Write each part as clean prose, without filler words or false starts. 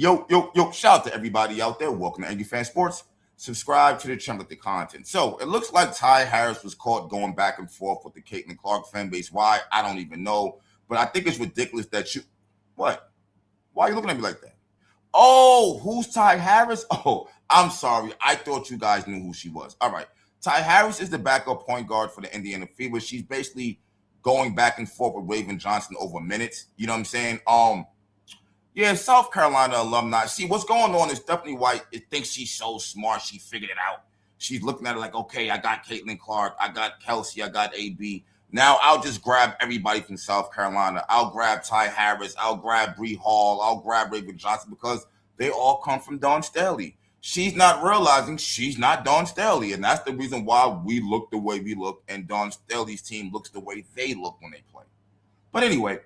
Yo, shout out to everybody out there. Welcome to Angry Fan Sports. Subscribe to the channel with the content. So it looks like Ty Harris was caught going back and forth with the Caitlin Clark fan base. Why? I don't even know. But I think it's ridiculous that you what? Why are you looking at me like that? Oh, who's Ty Harris? Oh, I'm sorry. I thought you guys knew who she was. All right. Ty Harris is the backup point guard for the Indiana Fever. She's basically going back and forth with Raven Johnson over minutes. You know what I'm saying? Yeah, South Carolina alumni. See, what's going on is Stephanie White thinks she's so smart. She figured it out. She's looking at it like, okay, I got Caitlin Clark, I got Kelsey, I got AB. Now I'll just grab everybody from South Carolina. I'll grab Ty Harris. I'll grab Bree Hall. I'll grab Raven Johnson because they all come from Dawn Staley. She's not realizing she's not Dawn Staley, and that's the reason why we look the way we look, and Dawn Staley's team looks the way they look when they play. But anyway,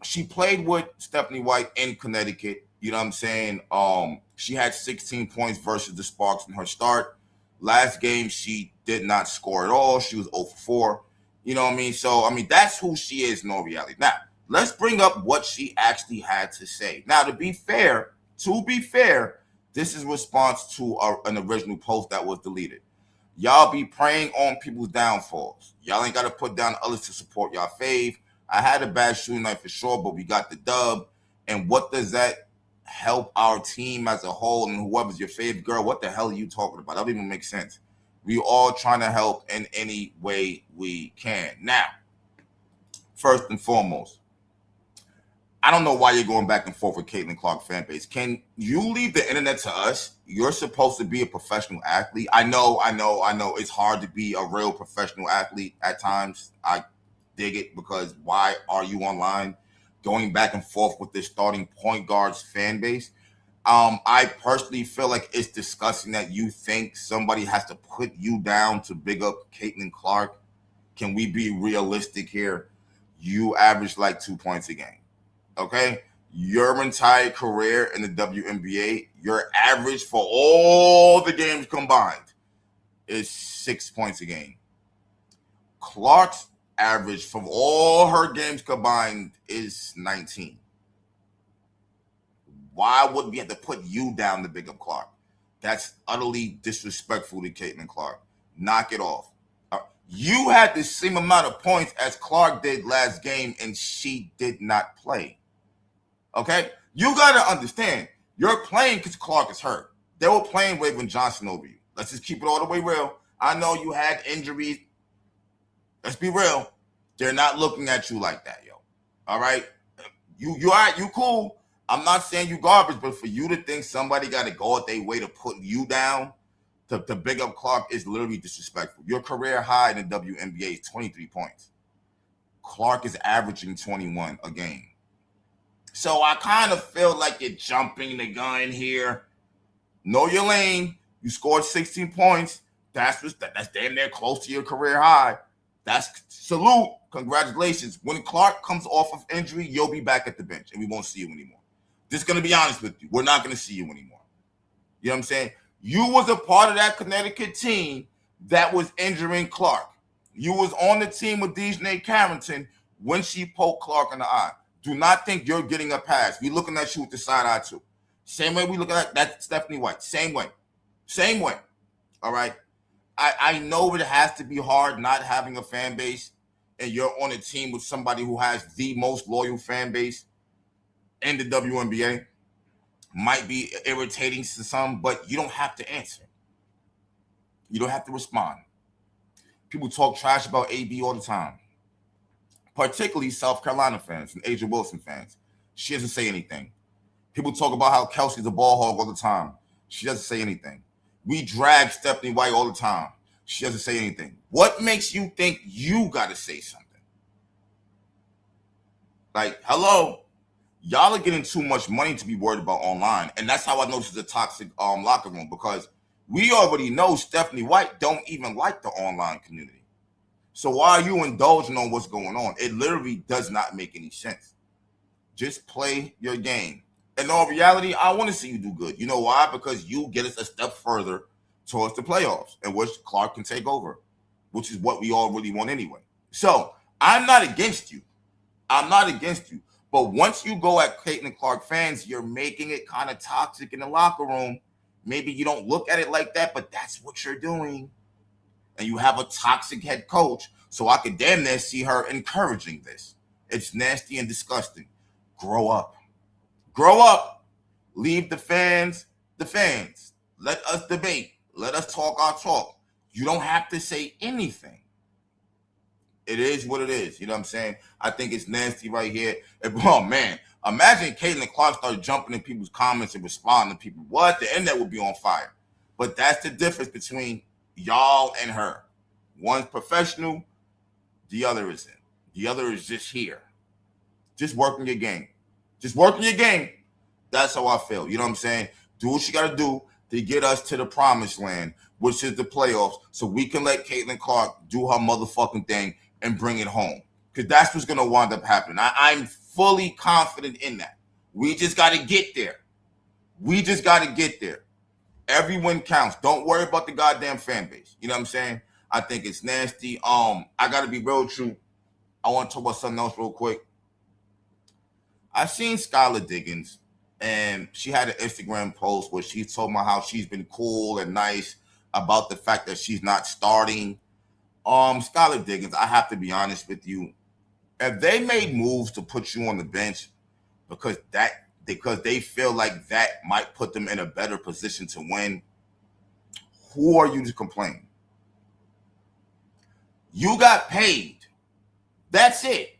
she played with Stephanie White in Connecticut. You know what I'm saying? She had 16 points versus the Sparks in her start. Last game, she did not score at all. She was 0 for 4. You know what I mean? So, I mean, that's who she is in all reality. Now, let's bring up what she actually had to say. Now, to be fair, this is a response to an original post that was deleted. Y'all be preying on people's downfalls. Y'all ain't got to put down others to support y'all fave. I had a bad shooting night for sure, but we got the dub. And what does that help our team as a whole? And whoever's your favorite girl, what the hell are you talking about? That don't even make sense. We all trying to help in any way we can. Now, first and foremost, I don't know why you're going back and forth with Caitlin Clark fan base. Can you leave the internet to us? You're supposed to be a professional athlete. I know. It's hard to be a real professional athlete at times. I dig it, because why are you online going back and forth with this starting point guard's fan base? I personally feel like it's disgusting that you think somebody has to put you down to big up Caitlin Clark. Can we be realistic here? You average like 2 points a game. Okay? Your entire career in the WNBA, your average for all the games combined is 6 points a game. Clark's average from all her games combined is 19. Why would we have to put you down to big up Clark? That's utterly disrespectful to Caitlin Clark. Knock it off. You had the same amount of points as Clark did last game, and she did not play. Okay? You got to understand, you're playing because Clark is hurt. They were playing Raven Johnson over you. Let's just keep it all the way real. I know you had injuries. Let's be real. They're not looking at you like that, yo. All right? You all right, you cool. I'm not saying you garbage, but for you to think somebody got to go out their way to put you down to big up Clark is literally disrespectful. Your career high in the WNBA is 23 points. Clark is averaging 21 a game. So I kind of feel like you're jumping the gun here. Know your lane. You scored 16 points. That's damn near close to your career high. That's salute. Congratulations. When Clark comes off of injury, you'll be back at the bench and we won't see you anymore. Just going to be honest with you. We're not going to see you anymore. You know what I'm saying? You was a part of that Connecticut team that was injuring Clark. You was on the team with Dejanay Carrington when she poked Clark in the eye. Do not think you're getting a pass. We looking at you with the side eye too. Same way we look at that Stephanie White. Same way. All right? I know it has to be hard not having a fan base, and you're on a team with somebody who has the most loyal fan base in the WNBA. Might be irritating to some, but you don't have to answer. You don't have to respond. People talk trash about AB all the time, particularly South Carolina fans and Asia Wilson fans. She doesn't say anything. People talk about how Kelsey's a ball hog all the time. She doesn't say anything. We drag Stephanie White all the time. She doesn't say anything. What makes you think you got to say something? Like, hello? Y'all are getting too much money to be worried about online. And that's how I know this is a toxic locker room, because we already know Stephanie White don't even like the online community. So why are you indulging on what's going on? It literally does not make any sense. Just play your game. In all reality, I want to see you do good. You know why? Because you get us a step further towards the playoffs, in which Clark can take over, which is what we all really want anyway. So I'm not against you. But once you go at Caitlin Clark fans, you're making it kind of toxic in the locker room. Maybe you don't look at it like that, but that's what you're doing. And you have a toxic head coach. So I could damn near see her encouraging this. It's nasty and disgusting. Grow up. Grow up. Leave the fans the fans. Let us debate. Let us talk our talk. You don't have to say anything. It is what it is. You know what I'm saying? I think it's nasty right here. Oh, man. Imagine Caitlin Clark started jumping in people's comments and responding to people. What? The internet would be on fire. But that's the difference between y'all and her. One's professional. The other isn't. The other is just here. Just working your game. Just working your game. That's how I feel. You know what I'm saying? Do what you got to do to get us to the promised land, which is the playoffs, so we can let Caitlin Clark do her motherfucking thing and bring it home. Because that's what's going to wind up happening. I'm fully confident in that. We just got to get there. We just got to get there. Every win counts. Don't worry about the goddamn fan base. You know what I'm saying? I think it's nasty. I got to be real true. I want to talk about something else real quick. I've seen Skylar Diggins, and she had an Instagram post where she's talking about how she's been cool and nice about the fact that she's not starting. Skylar Diggins, I have to be honest with you. If they made moves to put you on the bench because they feel like that might put them in a better position to win, who are you to complain? You got paid. That's it.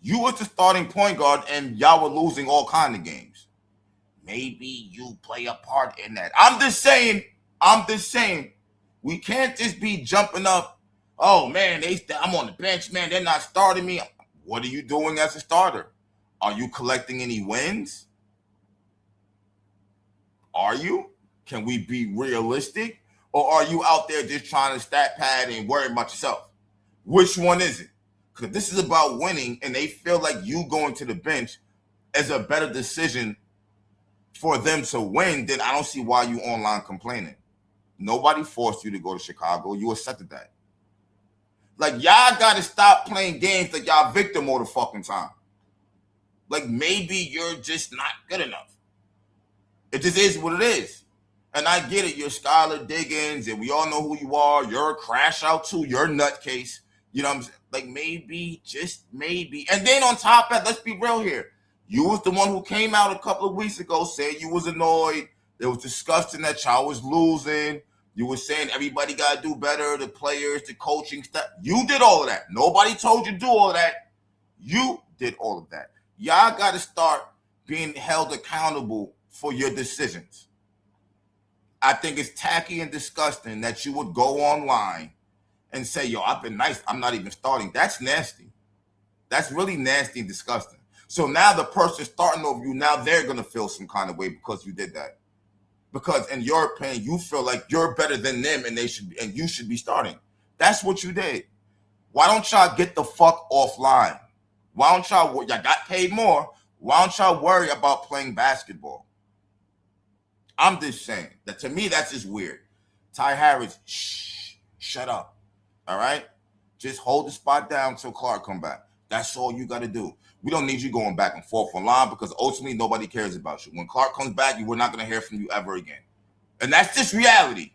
You was the starting point guard and y'all were losing all kind of games. Maybe you play a part in that. I'm just saying, we can't just be jumping up. Oh, man, I'm on the bench, man. They're not starting me. What are you doing as a starter? Are you collecting any wins? Are you? Can we be realistic? Or are you out there just trying to stat pad and worry about yourself? Which one is it? Because this is about winning, and they feel like you going to the bench is a better decision for them to win, then I don't see why you online complaining. Nobody forced you to go to Chicago. You accepted that. Like, y'all got to stop playing games like y'all victim all the fucking time. Like, maybe you're just not good enough. It just is what it is. And I get it. You're Skylar Diggins, and we all know who you are. You're a crash out too. You're a nutcase. You know what I'm saying? Like, maybe, just maybe. And then on top of that, let's be real here. You was the one who came out a couple of weeks ago saying you was annoyed. It was disgusting that y'all was losing. You were saying everybody got to do better, the players, the coaching stuff. You did all of that. Nobody told you to do all of that. You did all of that. Y'all got to start being held accountable for your decisions. I think it's tacky and disgusting that you would go online and say, yo, I've been nice. I'm not even starting. That's nasty. That's really nasty and disgusting. So now the person starting over you, now they're going to feel some kind of way because you did that. Because in your opinion, you feel like you're better than them and you should be starting. That's what you did. Why don't y'all get the fuck offline? Why don't y'all got paid more? Why don't y'all worry about playing basketball? I'm just saying that to me, that's just weird. Ty Harris, shut up. All right? Just hold the spot down until Clark come back. That's all you got to do. We don't need you going back and forth online because ultimately nobody cares about you. When Clark comes back, we're not going to hear from you ever again. And that's just reality.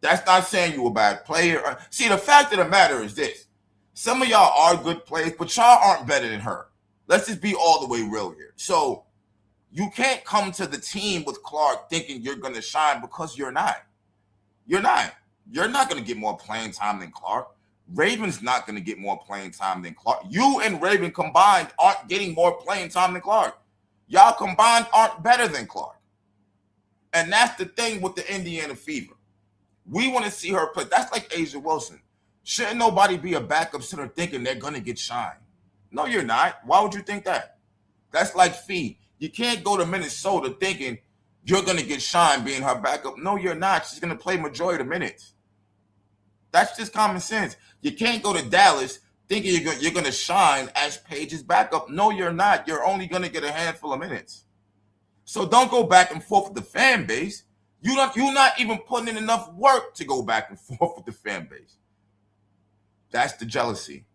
That's not saying you're a bad player. See, the fact of the matter is this. Some of y'all are good players, but y'all aren't better than her. Let's just be all the way real here. So you can't come to the team with Clark thinking you're going to shine because you're not. You're not. You're not going to get more playing time than Clark. Raven's not going to get more playing time than Clark. You and Raven combined aren't getting more playing time than Clark. Y'all combined aren't better than Clark. And that's the thing with the Indiana Fever. We want to see her play. That's like Asia Wilson. Shouldn't nobody be a backup center thinking they're going to get shine? No, you're not. Why would you think that? That's like Fee. You can't go to Minnesota thinking you're going to get shine being her backup. No, you're not. She's going to play majority of the minutes. That's just common sense. You can't go to Dallas thinking you're going to shine as Paige's backup. No, you're not. You're only going to get a handful of minutes. So don't go back and forth with the fan base. You're not even putting in enough work to go back and forth with the fan base. That's the jealousy.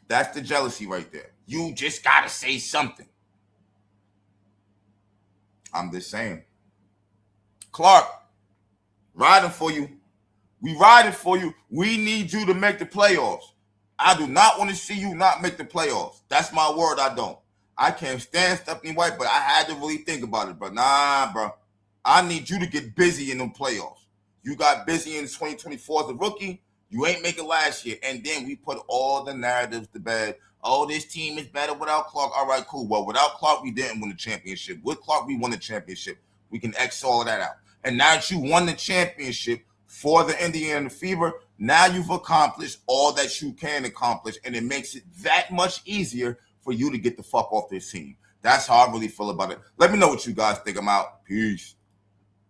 That's the jealousy right there. You just got to say something. I'm just saying. Clark, riding for you. We riding for you. We need you to make the playoffs. I do not want to see you not make the playoffs. That's my word. I don't. I can't stand Stephanie White, but I had to really think about it. But nah, bro. I need you to get busy in the playoffs. You got busy in 2024 as a rookie. You ain't make it last year. And then we put all the narratives to bed. Oh, this team is better without Clark. All right, cool. Well, without Clark, we didn't win the championship. With Clark, we won the championship. We can X all of that out. And now that you won the championship for the Indiana Fever, now you've accomplished all that you can accomplish, and it makes it that much easier for you to get the fuck off this team. That's how I really feel about it. Let me know what you guys think. I'm out. Peace.